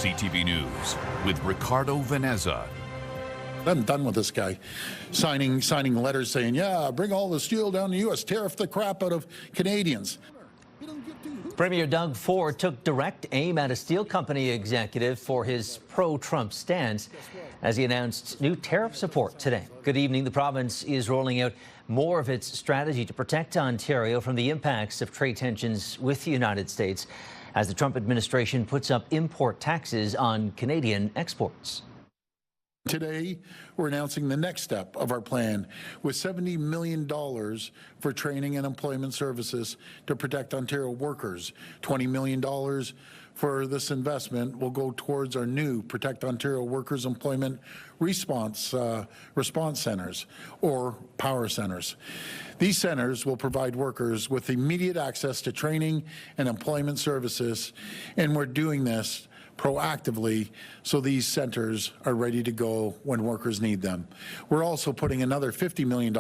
CTV News with Ricardo Veneza. I'm done with this guy signing letters saying, yeah, bring all the steel down to the U.S., tariff the crap out of Canadians. Premier Doug Ford took direct aim at a steel company executive for his pro-Trump stance as he announced new tariff support today. Good evening. The province is rolling out more of its strategy to protect Ontario from the impacts of trade tensions with the United States as the Trump administration puts up import taxes on Canadian exports. Today, we're announcing the next step of our plan with $70 million for training and employment services to protect Ontario workers. $20 million for this investment will go towards our new Protect Ontario Workers Employment Response Centers, or Power Centers. These centers will provide workers with immediate access to training and employment services, and we're doing this proactively so these centers are ready to go when workers need them. We're also putting another $50 million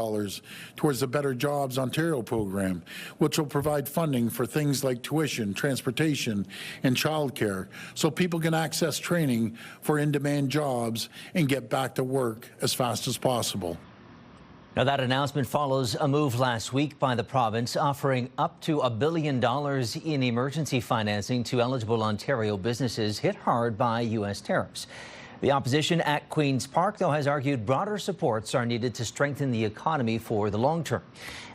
towards the Better Jobs Ontario program, which will provide funding for things like tuition, transportation, and childcare, so people can access training for in-demand jobs and get back to work as fast as possible. Now, that announcement follows a move last week by the province offering up to $1 billion in emergency financing to eligible Ontario businesses hit hard by U.S. tariffs. The opposition at Queen's Park, though, has argued broader supports are needed to strengthen the economy for the long term.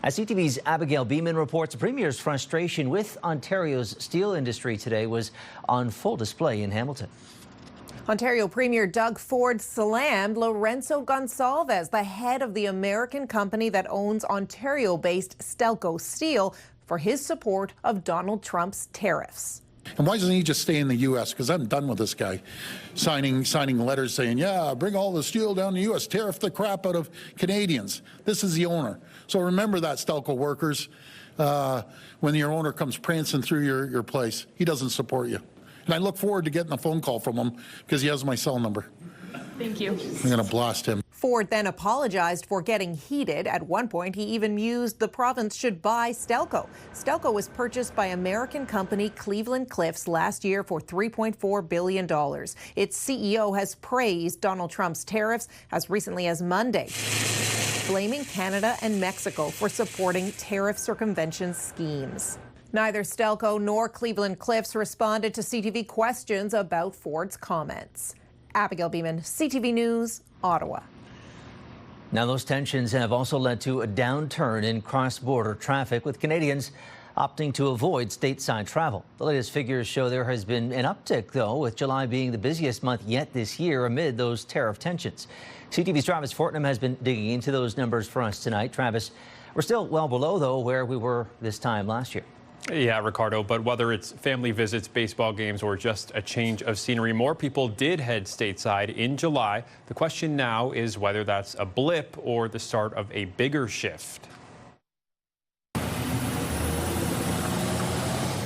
As CTV's Abigail Beeman reports, the Premier's frustration with Ontario's steel industry today was on full display in Hamilton. Ontario Premier Doug Ford slammed Lourenco Gonçalves, the head of the American company that owns Ontario-based Stelco Steel, for his support of Donald Trump's tariffs. And why doesn't he just stay in the U.S.? Because I'm done with this guy signing letters saying, yeah, bring all the steel down to the U.S., tariff the crap out of Canadians. This is the owner. So remember that, Stelco workers, when your owner comes prancing through your place, he doesn't support you. And I look forward to getting a phone call from him because he has my cell number. Thank you. I'm going to blast him. Ford then apologized for getting heated. At one point, he even mused the province should buy Stelco. Stelco was purchased by American company Cleveland Cliffs last year for $3.4 billion. Its CEO has praised Donald Trump's tariffs as recently as Monday, blaming Canada and Mexico for supporting tariff circumvention schemes. Neither Stelco nor Cleveland Cliffs responded to CTV questions about Ford's comments. Abigail Beeman, CTV News, Ottawa. Now, those tensions have also led to a downturn in cross-border traffic, with Canadians opting to avoid stateside travel. The latest figures show there has been an uptick, though, with July being the busiest month yet this year amid those tariff tensions. CTV's Travis Fortnum has been digging into those numbers for us tonight. Travis, we're still well below, though, where we were this time last year. Yeah, Ricardo, but whether it's family visits, baseball games, or just a change of scenery, more people did head stateside in July. The question now is whether that's a blip or the start of a bigger shift.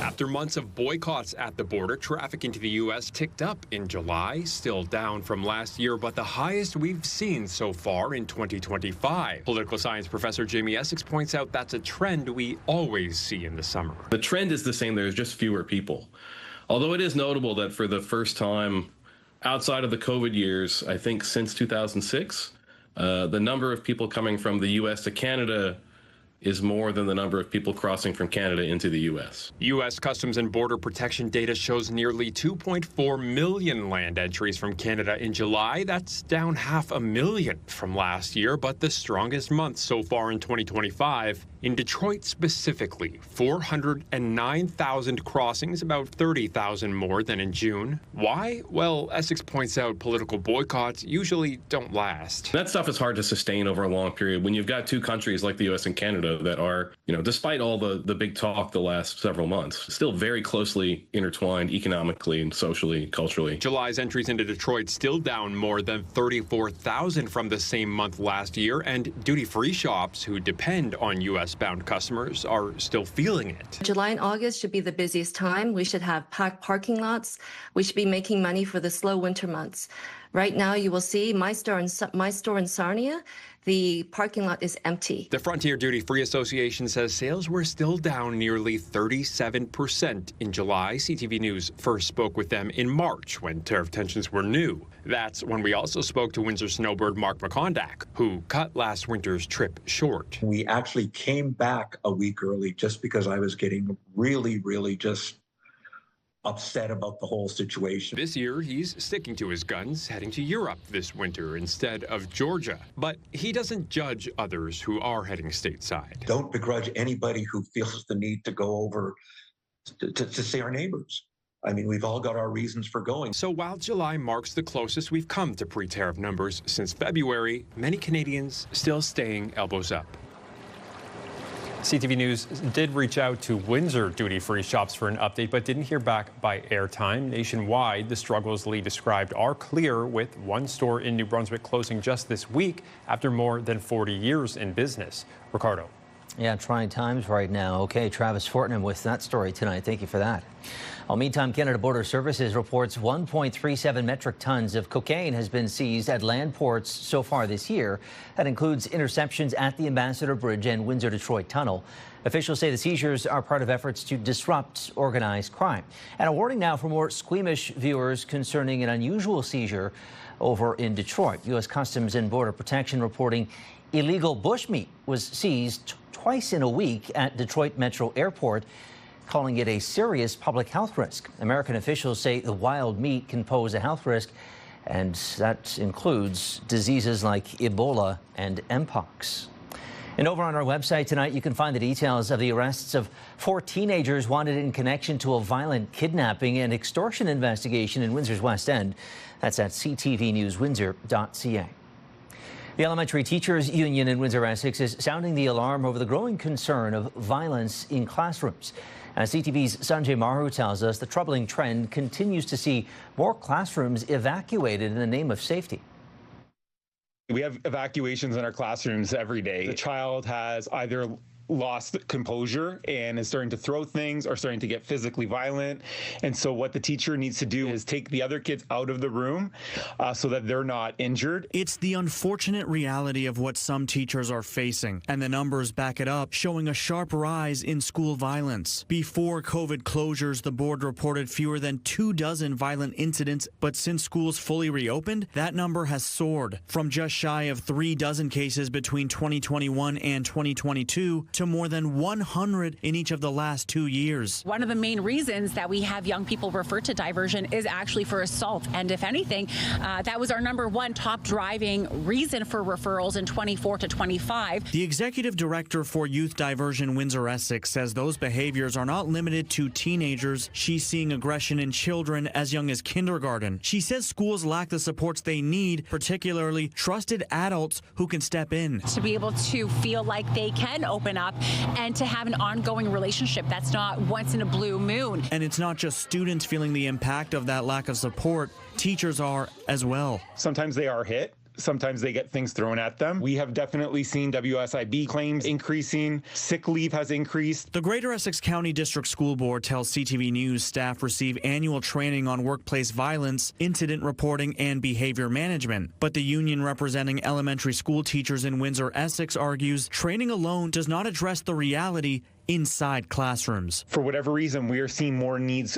After months of boycotts at the border, traffic into the U.S. ticked up in July, still down from last year, but the highest we've seen so far in 2025. Political science professor Jamie Essex points out that's a trend we always see in the summer. The trend is the same. There's just fewer people. Although it is notable that for the first time outside of the COVID years, I think since 2006, the number of people coming from the U.S. to Canada is more than the number of people crossing from Canada into the U.S. U.S. Customs and Border Protection data shows nearly 2.4 million land entries from Canada in July. That's down 500,000 from last year, but the strongest month so far in 2025. In Detroit specifically, 409,000 crossings, about 30,000 more than in June. Why? Well, Essex points out political boycotts usually don't last. That stuff is hard to sustain over a long period when you've got two countries like the U.S. and Canada that are, despite all the big talk the last several months, still very closely intertwined economically and socially, culturally. July's entries into Detroit still down more than 34,000 from the same month last year, and duty-free shops who depend on U.S.-bound customers are still feeling it. July and August should be the busiest time. We should have packed parking lots. We should be making money for the slow winter months. Right now, you will see my store in Sarnia the parking lot is empty. The Frontier Duty Free Association says sales were still down nearly 37% in July. CTV News first spoke with them in March when tariff tensions were new. That's when we also spoke to Windsor snowbird Mark McCondack, who cut last winter's trip short. We actually came back a week early just because I was getting really just upset about the whole situation. This year, he's sticking to his guns, heading to Europe this winter instead of Georgia. But he doesn't judge others who are heading stateside. Don't begrudge anybody who feels the need to go over to see our neighbors. I mean, we've all got our reasons for going. So while July marks the closest we've come to pre-tariff numbers since February, many Canadians still staying elbows up. CTV News did reach out to Windsor duty-free shops for an update, but didn't hear back by airtime. Nationwide, the struggles Lee described are clear, with one store in New Brunswick closing just this week after more than 40 years in business. Ricardo. Yeah, trying times right now. Okay, Travis Fortnum with that story tonight. Thank you for that. Well, meantime, Canada Border Services reports 1.37 metric tons of cocaine has been seized at land ports so far this year. That includes interceptions at the Ambassador Bridge and Windsor-Detroit Tunnel. Officials say the seizures are part of efforts to disrupt organized crime. And a warning now for more squeamish viewers concerning an unusual seizure over in Detroit. U.S. Customs and Border Protection reporting illegal bushmeat was seized twice in a week at Detroit Metro Airport, calling it a serious public health risk. American officials say the wild meat can pose a health risk, and that includes diseases like Ebola and Mpox. And over on our website tonight, you can find the details of the arrests of 4 teenagers wanted in connection to a violent kidnapping and extortion investigation in Windsor's West End. That's at ctvnewswindsor.ca. The Elementary Teachers Union in Windsor, Essex is sounding the alarm over the growing concern of violence in classrooms. As CTV's Sanjay Maru tells us, the troubling trend continues to see more classrooms evacuated in the name of safety. We have evacuations in our classrooms every day. The child has either lost composure and is starting to throw things or starting to get physically violent. And so what the teacher needs to do is take the other kids out of the room so that they're not injured. It's the unfortunate reality of what some teachers are facing, and the numbers back it up, showing a sharp rise in school violence. Before COVID closures, the board reported fewer than 24 violent incidents, but since schools fully reopened, that number has soared from just shy of 36 cases between 2021 and 2022 to more than 100 in each of the last 2 years. One of the main reasons that we have young people refer to diversion is actually for assault. And if anything, that was our #1 top driving reason for referrals in 24 to 25. The executive director for Youth Diversion Windsor Essex says those behaviors are not limited to teenagers. She's seeing aggression in children as young as kindergarten. She says schools lack the supports they need, particularly trusted adults who can step in. To be able to feel like they can open up and to have an ongoing relationship that's not once in a blue moon. And it's not just students feeling the impact of that lack of support, teachers are as well. Sometimes they are hit. Sometimes they get things thrown at them. We have definitely seen WSIB claims increasing. Sick leave has increased. The Greater Essex County District School Board tells CTV News staff receive annual training on workplace violence, incident reporting, and behavior management. But the union representing elementary school teachers in Windsor, Essex argues training alone does not address the reality inside classrooms. For whatever reason, we are seeing more needs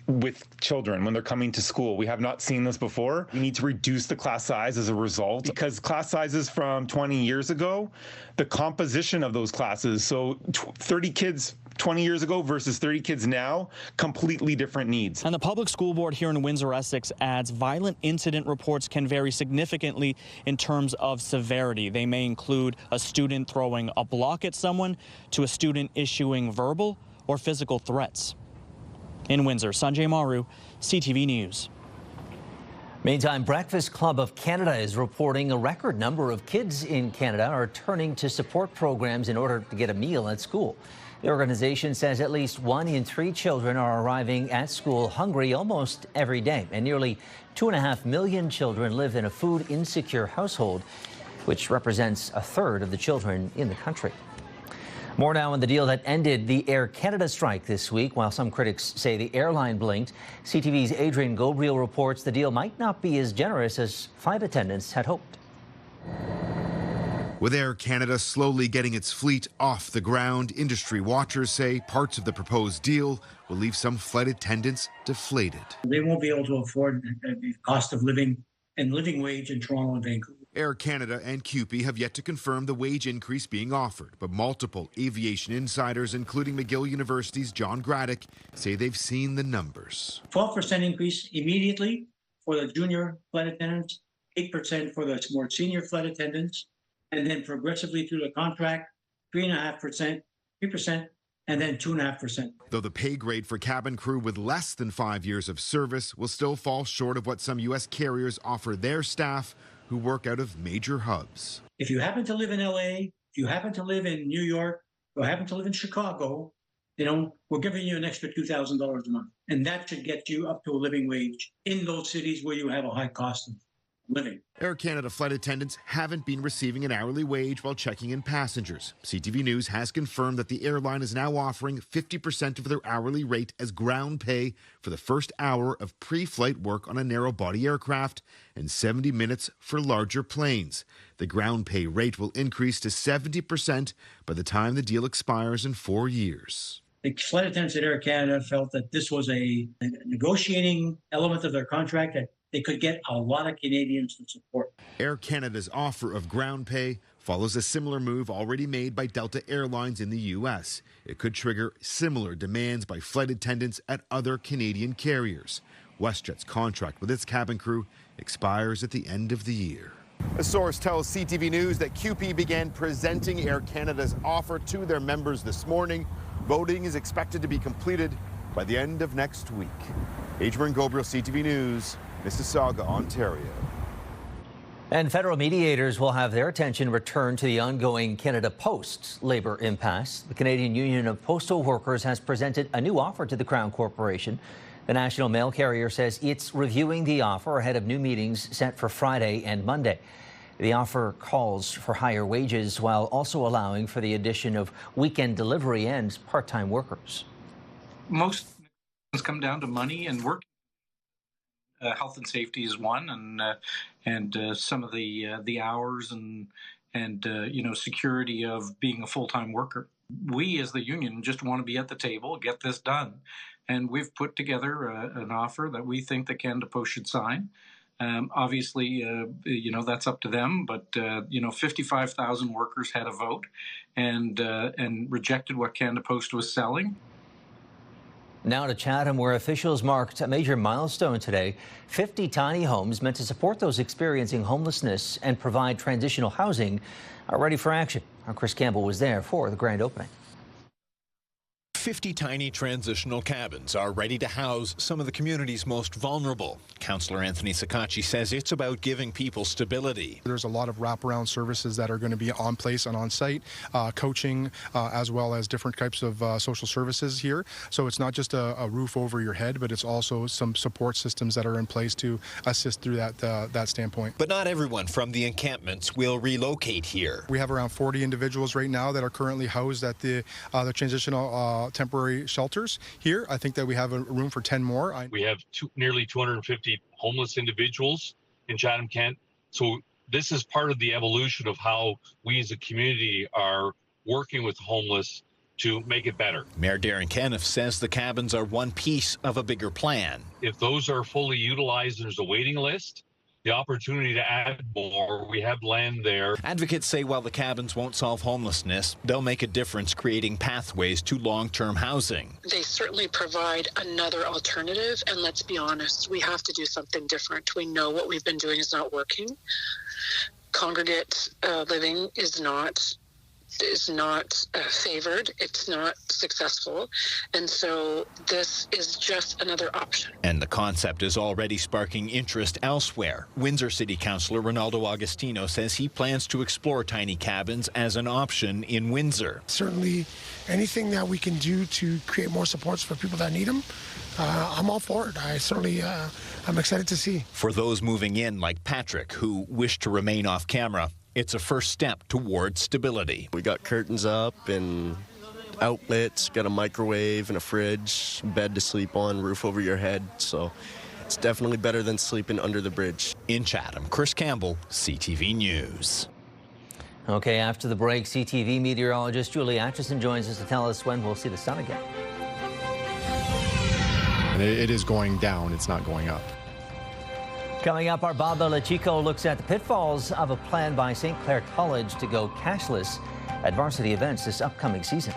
with children when they're coming to school. We have not seen this before. We need to reduce the class size as a result, because class sizes from 20 years ago, the composition of those classes, so 30 kids 20 years ago versus 30 kids now, completely different needs. And the public school board here in Windsor, Essex adds violent incident reports can vary significantly in terms of severity. They may include a student throwing a block at someone to a student issuing verbal or physical threats. In Windsor, Sanjay Maru, CTV News. Meantime, Breakfast Club of Canada is reporting a record number of kids in Canada are turning to support programs in order to get a meal at school. The organization says at least 1 in 3 children are arriving at school hungry almost every day, and nearly 2.5 million children live in a food insecure household, which represents a third of the children in the country. More now on the deal that ended the Air Canada strike this week. While some critics say the airline blinked, CTV's Adrian Gobriel reports the deal might not be as generous as flight attendants had hoped. With Air Canada slowly getting its fleet off the ground, industry watchers say parts of the proposed deal will leave some flight attendants deflated. They won't be able to afford the cost of living and living wage in Toronto and Vancouver. Air Canada and CUPE have yet to confirm the wage increase being offered, but multiple aviation insiders, including McGill University's John Graddick, say they've seen the numbers. 12% increase immediately for the junior flight attendants, 8% for the more senior flight attendants, and then progressively through the contract, 3.5%, 3%, and then 2.5%. Though the pay grade for cabin crew with less than 5 years of service will still fall short of what some U.S. carriers offer their staff who work out of major hubs. If you happen to live in LA, if you happen to live in New York, or happen to live in Chicago, we're giving you an extra $2,000 a month. And that should get you up to a living wage in those cities where you have a high cost of living. Air Canada flight attendants haven't been receiving an hourly wage while checking in passengers. CTV News has confirmed that the airline is now offering 50% of their hourly rate as ground pay for the first hour of pre-flight work on a narrow-body aircraft and 70 minutes for larger planes. The ground pay rate will increase to 70% by the time the deal expires in 4 years. The flight attendants at Air Canada felt that this was a negotiating element of their contract that they could get a lot of Canadians to support. Air Canada's offer of ground pay follows a similar move already made by Delta Airlines in the U.S. It could trigger similar demands by flight attendants at other Canadian carriers. WestJet's contract with its cabin crew expires at the end of the year. A source tells CTV News that CUPE began presenting Air Canada's offer to their members this morning. Voting is expected to be completed by the end of next week. Adrian Gobriel, CTV News, Mississauga, Ontario. And federal mediators will have their attention returned to the ongoing Canada Post labor impasse. The Canadian Union of Postal Workers has presented a new offer to the Crown Corporation. The national mail carrier says it's reviewing the offer ahead of new meetings set for Friday and Monday. The offer calls for higher wages while also allowing for the addition of weekend delivery and part-time workers. Most things come down to money and work. Health and safety is one, and some of the hours and security of being a full-time worker. We as the union just want to be at the table, get this done, and we've put together an offer that we think that Canada Post should sign. Obviously, that's up to them, but 55,000 workers had a vote and rejected what Canada Post was selling. Now to Chatham, where officials marked a major milestone today. 50 tiny homes meant to support those experiencing homelessness and provide transitional housing are ready for action. Our Chris Campbell was there for the grand opening. 50 tiny transitional cabins are ready to house some of the community's most vulnerable. Councillor Anthony Sakachi says it's about giving people stability. There's a lot of wraparound services that are going to be on place and on site, coaching, as well as different types of social services here. So it's not just a roof over your head, but it's also some support systems that are in place to assist through that standpoint. But not everyone from the encampments will relocate here. We have around 40 individuals right now that are currently housed at the transitional temporary shelters here. I think that we have a room for 10 more. We have nearly 250 homeless individuals in Chatham-Kent. So this is part of the evolution of how we as a community are working with homeless to make it better. Mayor Darren Caniff says the cabins are one piece of a bigger plan. If those are fully utilized, there's a waiting list. The opportunity to add more, we have land there. Advocates say while the cabins won't solve homelessness, they'll make a difference creating pathways to long-term housing. They certainly provide another alternative, and let's be honest, we have to do something different. We know what we've been doing is not working. Congregate living is not favored. It's not successful. And so this is just another option. And the concept is already sparking interest elsewhere. Windsor City Councillor Ronaldo Agostino says he plans to explore tiny cabins as an option in Windsor. Certainly anything that we can do to create more supports for people that need them, I'm all for it. I'm excited to see. For those moving in like Patrick, who wish to remain off camera, it's a first step towards stability. We got curtains up and outlets, got a microwave and a fridge, bed to sleep on, roof over your head. So it's definitely better than sleeping under the bridge. In Chatham, Chris Campbell, CTV News. Okay, after the break, CTV meteorologist Julie Atchison joins us to tell us when we'll see the sun again. And it is going down, it's not going up. Coming up, our Bob Chico looks at the pitfalls of a plan by St. Clair College to go cashless at varsity events this upcoming season.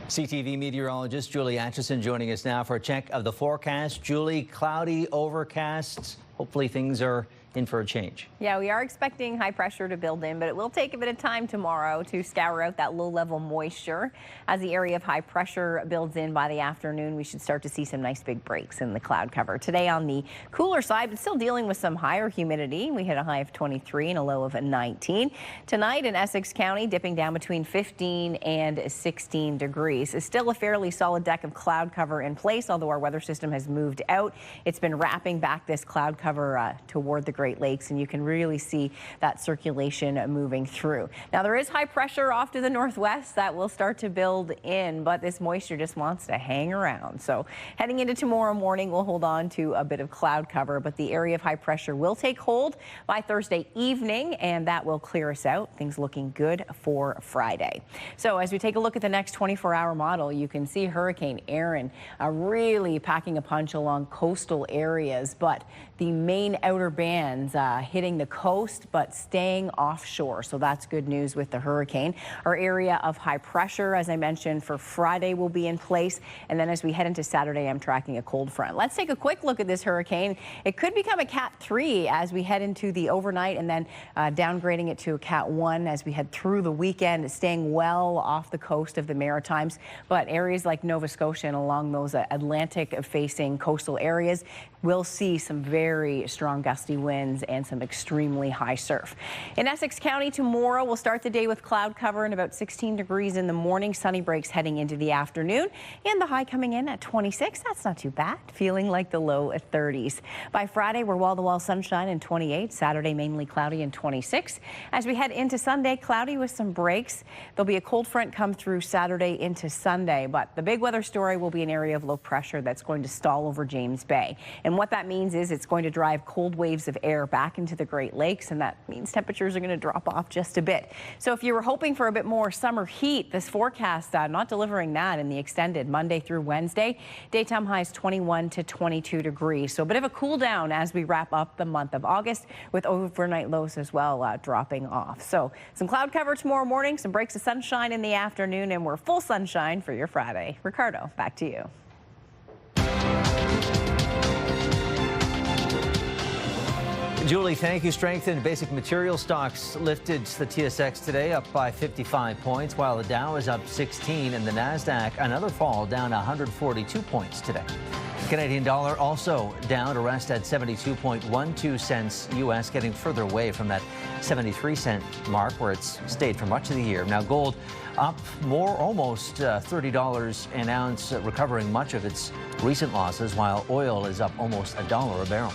CTV meteorologist Julie Atchison joining us now for a check of the forecast. Julie, cloudy, overcast. Hopefully things are in for a change. Yeah, we are expecting high pressure to build in, but it will take a bit of time tomorrow to scour out that low-level moisture. As the area of high pressure builds in by the afternoon, we should start to see some nice big breaks in the cloud cover. Today on the cooler side, but still dealing with some higher humidity. We hit a high of 23 and a low of 19. Tonight in Essex County, dipping down between 15 and 16 degrees. It's still a fairly solid deck of cloud cover in place, although our weather system has moved out. It's been wrapping back this cloud cover toward the Great Lakes, and you can really see that circulation moving through. Now there is high pressure off to the northwest that will start to build in, but this moisture just wants to hang around. So heading into tomorrow morning, we'll hold on to a bit of cloud cover, but the area of high pressure will take hold by Thursday evening, and that will clear us out. Things looking good for Friday. So as we take a look at the next 24-hour model, you can see Hurricane Erin really packing a punch along coastal areas, but the main outer bands hitting the coast but staying offshore. So that's good news with the hurricane. Our area of high pressure, as I mentioned, for Friday will be in place. And then as we head into Saturday, I'm tracking a cold front. Let's take a quick look at this hurricane. It could become a Cat 3 as we head into the overnight, and then downgrading it to a Cat 1 as we head through the weekend, staying well off the coast of the Maritimes. But areas like Nova Scotia and along those Atlantic-facing coastal areas will see some very strong gusty winds and some extremely high surf. In Essex County tomorrow, we'll start the day with cloud cover and about 16 degrees in the morning. Sunny breaks heading into the afternoon, and the high coming in at 26. That's not too bad. Feeling like the low at 30s. By Friday, we're wall-to-wall sunshine and 28. Saturday, mainly cloudy and 26. As we head into Sunday, cloudy with some breaks. There'll be a cold front come through Saturday into Sunday, but the big weather story will be an area of low pressure that's going to stall over James Bay. And what that means is it's going to drive cold waves of air back into the Great Lakes, and that means temperatures are going to drop off just a bit. So if you were hoping for a bit more summer heat, this forecast not delivering that in the extended Monday through Wednesday. Daytime highs 21 to 22 degrees. So a bit of a cool down as we wrap up the month of August, with overnight lows as well dropping off. So some cloud cover tomorrow morning, some breaks of sunshine in the afternoon, and we're full sunshine for your Friday. Ricardo, back to you. Julie, thank you. Strengthened basic material stocks lifted the TSX today up by 55 points, while the Dow is up 16 and the NASDAQ another fall down 142 points today. The Canadian dollar also down to rest at 72.12 cents U.S., getting further away from that 73-cent mark where it's stayed for much of the year. Now gold up more, almost $30 an ounce, recovering much of its recent losses, while oil is up almost $1 a barrel.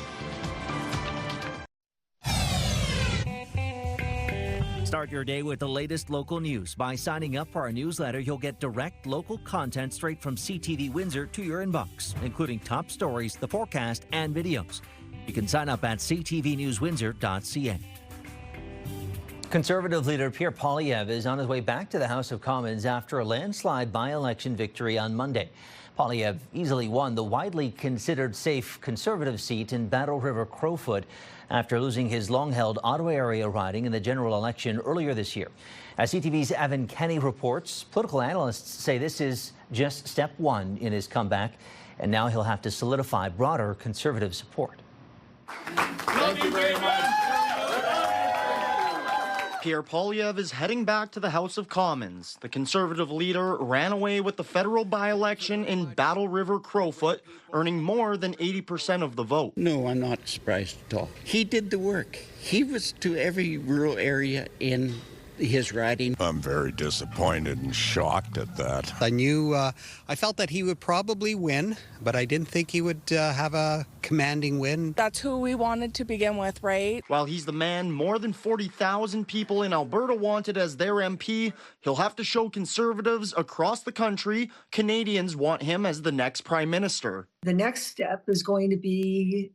Start your day with the latest local news. By signing up for our newsletter, you'll get direct local content straight from CTV Windsor to your inbox, including top stories, the forecast, and videos. You can sign up at ctvnewswindsor.ca. Conservative leader Pierre Poilievre is on his way back to the House of Commons after a landslide by-election victory on Monday. Poilievre easily won the widely considered safe Conservative seat in Battle River Crowfoot after losing his long-held Ottawa area riding in the general election earlier this year. As CTV's Evan Kenny reports, political analysts say this is just step one in his comeback, and now he'll have to solidify broader Conservative support. Thank you very much. Pierre Poilievre is heading back to the House of Commons. The Conservative leader ran away with the federal by-election in Battle River Crowfoot, earning more than 80% of the vote. No, I'm not surprised at all. He did the work. He was to every rural area in his riding. I'm very disappointed and shocked at that. I felt that he would probably win, but I didn't think he would have a commanding win. That's who we wanted to begin with, right? While he's the man more than 40,000 people in Alberta wanted as their MP, he'll have to show Conservatives across the country Canadians want him as the next Prime Minister. The next step is going to be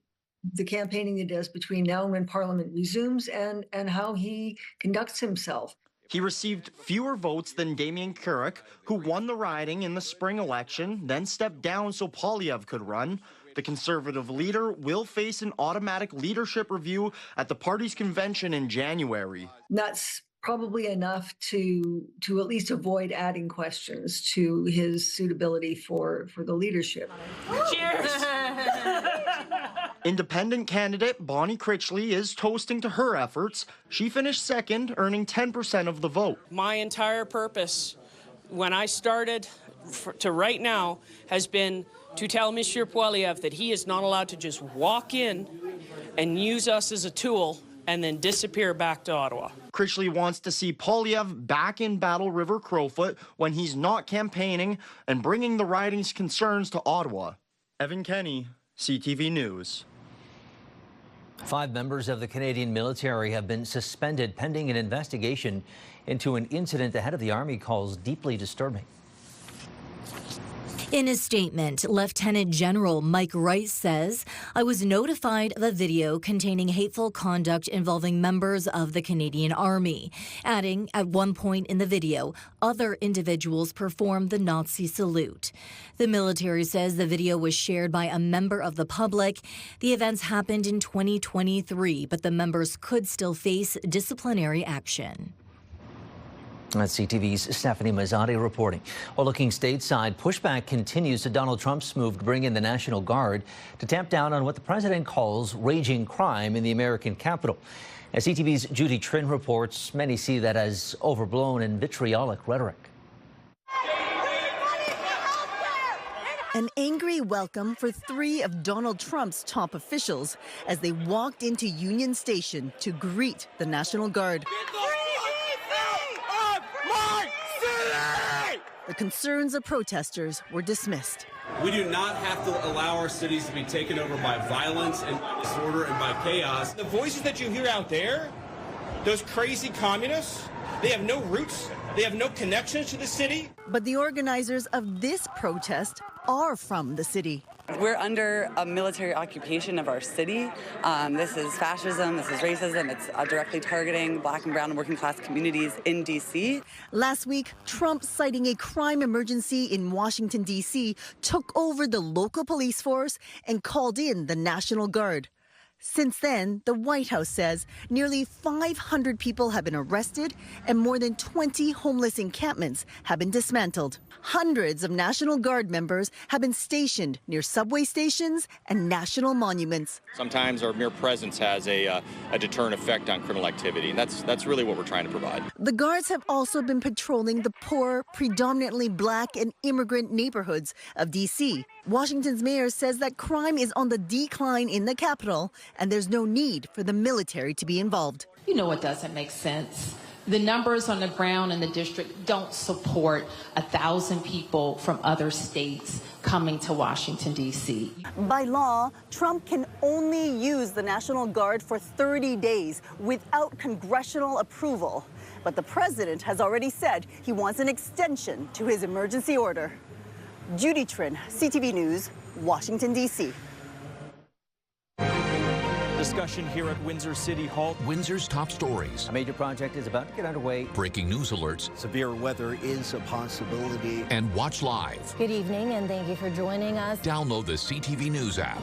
the campaigning he does between now and when Parliament resumes and how he conducts himself. He received fewer votes than Damian Carrick, who won the riding in the spring election, then stepped down so Poilievre could run. The Conservative leader will face an automatic leadership review at the party's convention in January. That's probably enough to at least avoid adding questions to his suitability for the leadership. Cheers! Independent candidate Bonnie Critchley is toasting to her efforts. She finished second, earning 10% of the vote. My entire purpose when I started to right now has been to tell Monsieur Poilievre that he is not allowed to just walk in and use us as a tool and then disappear back to Ottawa. Critchley wants to see Poilievre back in Battle River Crowfoot when he's not campaigning and bringing the riding's concerns to Ottawa. Evan Kenny, CTV News. 5 members of the Canadian military have been suspended pending an investigation into an incident the head of the Army calls deeply disturbing. In a statement, Lieutenant General Mike Wright says, "I was notified of a video containing hateful conduct involving members of the Canadian Army," adding, at one point in the video, other individuals performed the Nazi salute. The military says the video was shared by a member of the public. The events happened in 2023, but the members could still face disciplinary action. That's CTV's Stephanie Mazzotti reporting. Well, looking stateside, pushback continues to Donald Trump's move to bring in the National Guard to tamp down on what the president calls raging crime in the American capital. As CTV's Judy Trin reports, many see that as overblown and vitriolic rhetoric. An angry welcome for 3 of Donald Trump's top officials as they walked into Union Station to greet the National Guard. The concerns of protesters were dismissed. We do not have to allow our cities to be taken over by violence and disorder and by chaos. The voices that you hear out there, those crazy communists, they have no roots, they have no connections to the city. But the organizers of this protest are from the city. We're under a military occupation of our city. This is fascism, this is racism. It's directly targeting Black and brown and working class communities in D.C. Last week, Trump, citing a crime emergency in Washington, D.C., took over the local police force and called in the National Guard. Since then, the White House says nearly 500 people have been arrested and more than 20 homeless encampments have been dismantled. Hundreds of National Guard members have been stationed near subway stations and national monuments. Sometimes our mere presence has a deterrent effect on criminal activity, and that's really what we're trying to provide. The guards have also been patrolling the poor, predominantly Black and immigrant neighborhoods of D.C. Washington's mayor says that crime is on the decline in the capital, and there's no need for the military to be involved. You know what doesn't make sense? The numbers on the ground in the district don't support 1,000 people from other states coming to Washington, D.C. By law, Trump can only use the National Guard for 30 days without congressional approval. But the president has already said he wants an extension to his emergency order. Judy Trin, CTV News, Washington, D.C. Discussion here at Windsor City Hall. Windsor's top stories. A major project is about to get underway. Breaking news alerts. Severe weather is a possibility. And watch live. Good evening, and thank you for joining us. Download the CTV News app.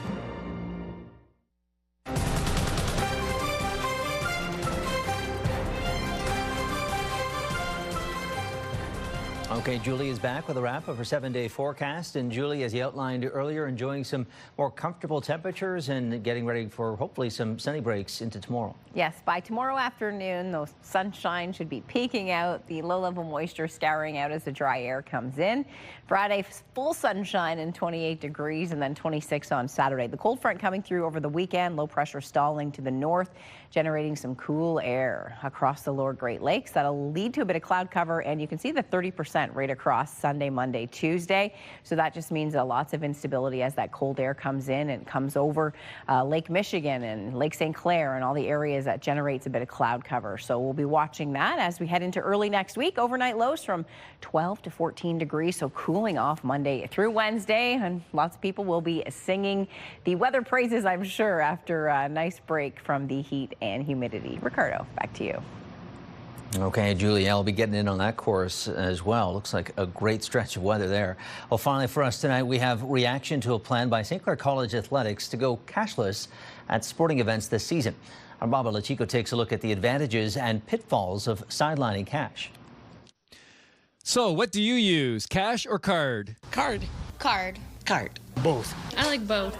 Okay, Julie is back with a wrap of her 7-day forecast. And Julie, as you outlined earlier, enjoying some more comfortable temperatures and getting ready for hopefully some sunny breaks into tomorrow. Yes, by tomorrow afternoon, the sunshine should be peeking out, the low-level moisture scouring out as the dry air comes in. Friday, full sunshine and 28 degrees, and then 26 on Saturday. The cold front coming through over the weekend, low pressure stalling to the north, generating some cool air across the lower Great Lakes. That'll lead to a bit of cloud cover, and you can see the 30% 50% right across Sunday, Monday, Tuesday. So that just means lots of instability as that cold air comes in and comes over Lake Michigan and Lake St. Clair and all the areas that generates a bit of cloud cover. So we'll be watching that as we head into early next week. Overnight lows from 12 to 14 degrees, so cooling off Monday through Wednesday, and lots of people will be singing the weather praises, I'm sure, after a nice break from the heat and humidity. Ricardo, back to you. Okay, Julie, I'll be getting in on that course as well. Looks like a great stretch of weather there. Well, finally for us tonight, we have reaction to a plan by St. Clair College Athletics to go cashless at sporting events this season. Our Bob Lachico takes a look at the advantages and pitfalls of sidelining cash. So, what do you use, cash or card? Card. Card. Card. Both. I like both.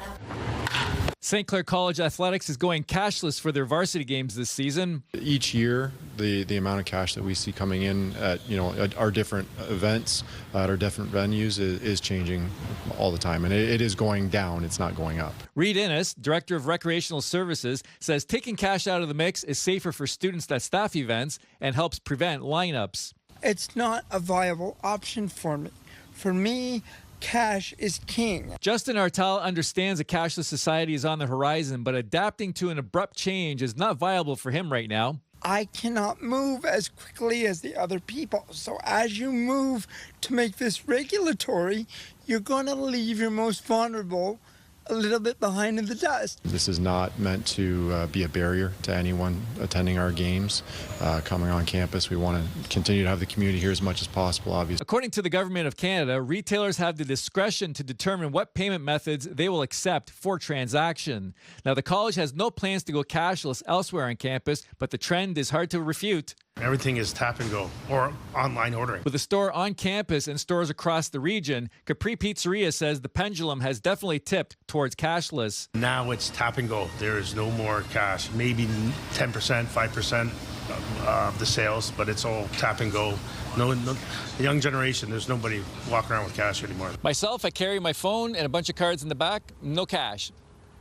St. Clair College Athletics is going cashless for their varsity games this season. Each year, the amount of cash that we see coming in at at our different events, at our different venues is changing all the time, and it is going down. It's not going up. Reed Innes, Director of Recreational Services, says taking cash out of the mix is safer for students that staff events and helps prevent lineups. It's not a viable option for me. For me, cash is king. Justin Artal understands a cashless society is on the horizon, but adapting to an abrupt change is not viable for him right now. I cannot move as quickly as the other people. So as you move to make this regulatory, you're going to leave your most vulnerable a little bit behind in the dust. This is not meant to be a barrier to anyone attending our games, coming on campus. We want to continue to have the community here as much as possible, obviously. According to the Government of Canada, retailers have the discretion to determine what payment methods they will accept for transaction. Now, the college has no plans to go cashless elsewhere on campus, but the trend is hard to refute. Everything is tap and go or online ordering. With a store on campus and stores across the region, Capri Pizzeria says the pendulum has definitely tipped towards cashless. Now it's tap and go. There is no more cash. Maybe 10%, 5% of the sales, but it's all tap and go. No, the young generation, there's nobody walking around with cash anymore. Myself, I carry my phone and a bunch of cards in the back, no cash.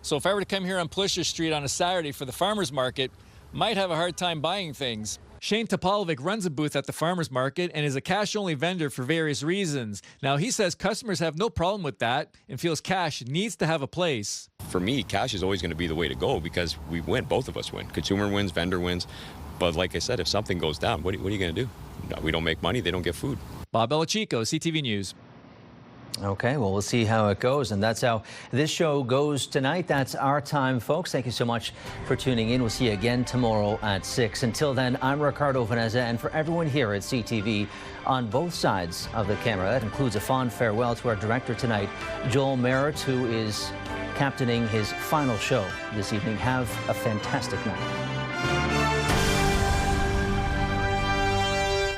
So if I were to come here on Plisher Street on a Saturday for the farmer's market, might have a hard time buying things. Shane Topalovic runs a booth at the farmer's market and is a cash-only vendor for various reasons. Now, he says customers have no problem with that and feels cash needs to have a place. For me, cash is always going to be the way to go because we win. Both of us win. Consumer wins, vendor wins. But like I said, if something goes down, what are you going to do? We don't make money. They don't get food. Bob Belichico, CTV News. Okay, well, we'll see how it goes, and that's how this show goes tonight. That's our time, folks. Thank you so much for tuning in. We'll see you again tomorrow at 6. Until then, I'm Ricardo Veneza, and for everyone here at CTV on both sides of the camera, that includes a fond farewell to our director tonight, Joel Merritt, who is captaining his final show this evening. Have a fantastic night.